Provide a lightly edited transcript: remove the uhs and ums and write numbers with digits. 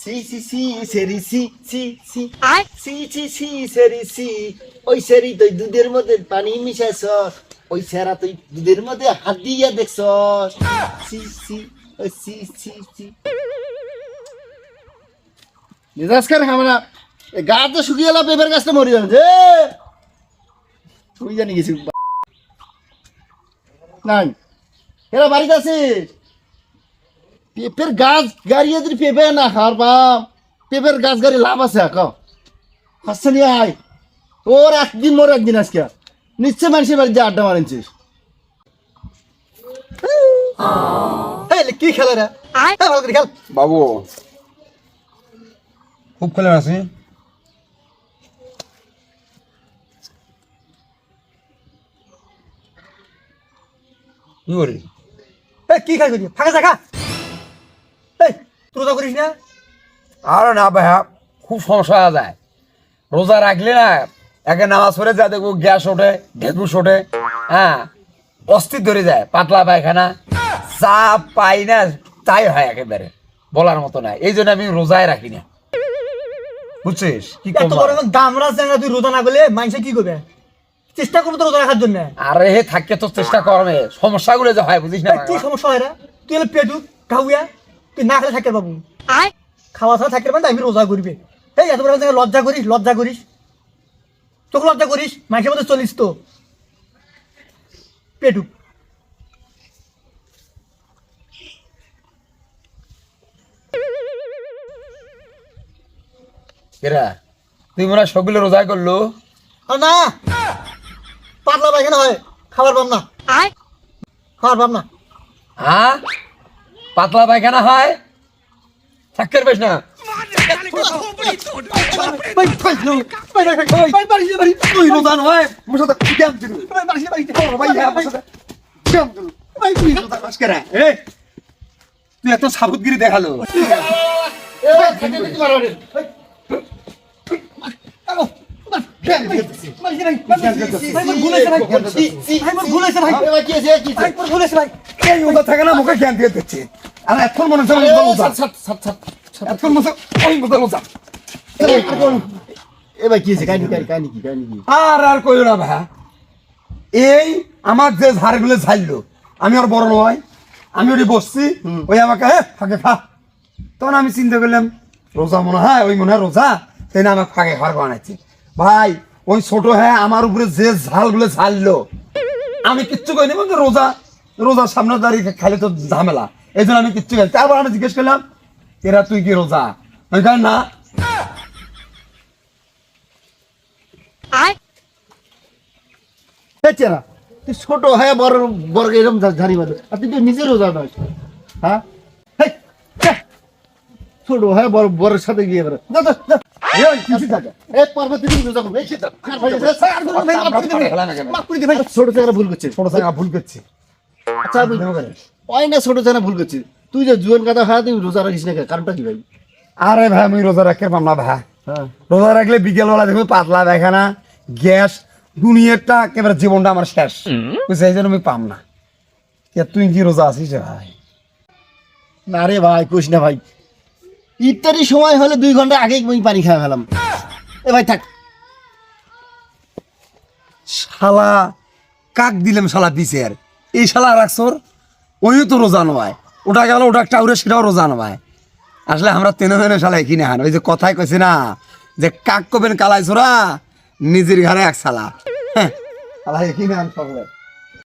C সি সি সেরি সি সি সি সি সি সি সেরি সি ওই সেরি তুই দুধের মধ্যে পানি মিশাইছ ওই সেরা তুই দুধের মধ্যে হাত দিয়া দেখছ সি সি ওই সি সি সি নিজাস করে আমরা গা তো শুকিয়ে গেল পেঁপের গাছটা মরি যাবে যে তুই জানি গেছি নাই এরা বাড়িতে আছিস পেঁপের গাছ গাড়িয়ে যদি পেঁপে না খাওয়ার পাম পেঁপের গাছ গাড়ি লাভ আছে হাসছে নিয়ে আয় তোর একদিন মোর একদিন আজকে নিশ্চয় মানুষের বাড়িতে আড্ডা মারেছিস কি খেলে রে ভালো করে খেল বাবু খুব খেলে আছি কি করি কি খাই করি ফাঁকা থাকা রোজা করিস না আর না ভাইয়া খুব সমস্যা হয়ে যায় রোজা রাখলে না একে নামাজ পড়ে যা দেখবো গ্যাস ওঠে ঢেকুস ওঠে হ্যাঁ অস্থির ধরে যায় পাতলা পায়খানা চা পাই না তাই হয় একেবারে বলার মতো না এই জন্য আমি রোজায় রাখি না বুঝছিস কি দামরা জানা তুই রোজা না করলে মানুষে কি করবে চেষ্টা করবো তো রোজা রাখার জন্য আরে হে থাকতে তো চেষ্টা করবে সমস্যাগুলো যে হয় বুঝিস না কি সমস্যা হয় রে তুই হলে পেটু খাওয়া তুই না খেলে থাকতে বাবু খাওয়া ছাড়া থাকতে পারবে আমি রোজা করবি এই এত বড় লজ্জা করিস তোকে লজ্জা করিস মাঝে মধ্যে চলিস তো পেটু এরা তুই মনে হয় সবগুলো রোজা করলো না পাতলা পায়খানা হয় খাবার পাম না হ্যাঁ পাতলা পায়খানা হয় থাকতে পারিস না তুই এত সাবুতগিরি দেখালো থাকে না মুখে জ্ঞান দিয়ে দিচ্ছে আর এখন মনে হচ্ছে আর কইও না ভাই এই আমার যে ঝাড়গুলো ঝাড়লো আমি আর বড় নয় আমি ওটি বসছি ওই আমাকে ফাঁকে খা তখন আমি চিন্তা করলাম রোজা মনে হয় ওই মনে হয় রোজা সেই না আমাকে ফাঁকে খাওয়ার বানাচ্ছি ভাই ওই ছোট হ্যাঁ আমার উপরে যে ঝালগুলো ঝাললো আমি কিচ্ছু করিনি বলতে রোজার সামনে দাঁড়িয়ে খাইলে তো ঝামেলা এই জন্য আমি কিচ্ছু খাই তারপর আমি জিজ্ঞেস করলাম এরা তুই কি রোজা ওই না তুই ছোট হ্যাঁ বড় বড় এরকম ঝাড়ি বাঁধে আর তুই তো নিজে রোজা নয় হ্যাঁ ছোট হ্যাঁ বড় বড়ের সাথে গিয়ে বেড়ে ছোট জায়গা ভুল করছে ছোট জায়গা ভুল করছে তুই যে জুয়ান কাদা খাওয়া তুই রোজা রাখিস না কারণটা কি ভাই আরে ভাই আমি রোজা রাখতে পারলাম না ভাই রোজা রাখলে বিকেলবেলা দেখো পাতলা পায়খানা গ্যাস দুনিয়াটা একেবারে জীবনটা আমার শেষ বুঝছে এই জন্য আমি পাম না তুই কি রোজা আছিস ভাই না রে ভাই কইস না ভাই ইফতারি সময় হলে 2 ঘন্টা আগে আমি পানি খাওয়া ফেলাম এ ভাই থাক শালা কাক দিলাম শালা দিছে আর এই শালা রাখছর ওইও তো রোজা নয় ওটা গেল ওটা একটা উড়ে সেটাও রোজা নয় আসলে আমরা তেনে শালা কিনে হান ওই যে কথায় কইছে না যে কাক কবেন কালাই ছোড়া নিজের ঘরে এক শালা হ্যাঁ শালা কিনে হান সকলে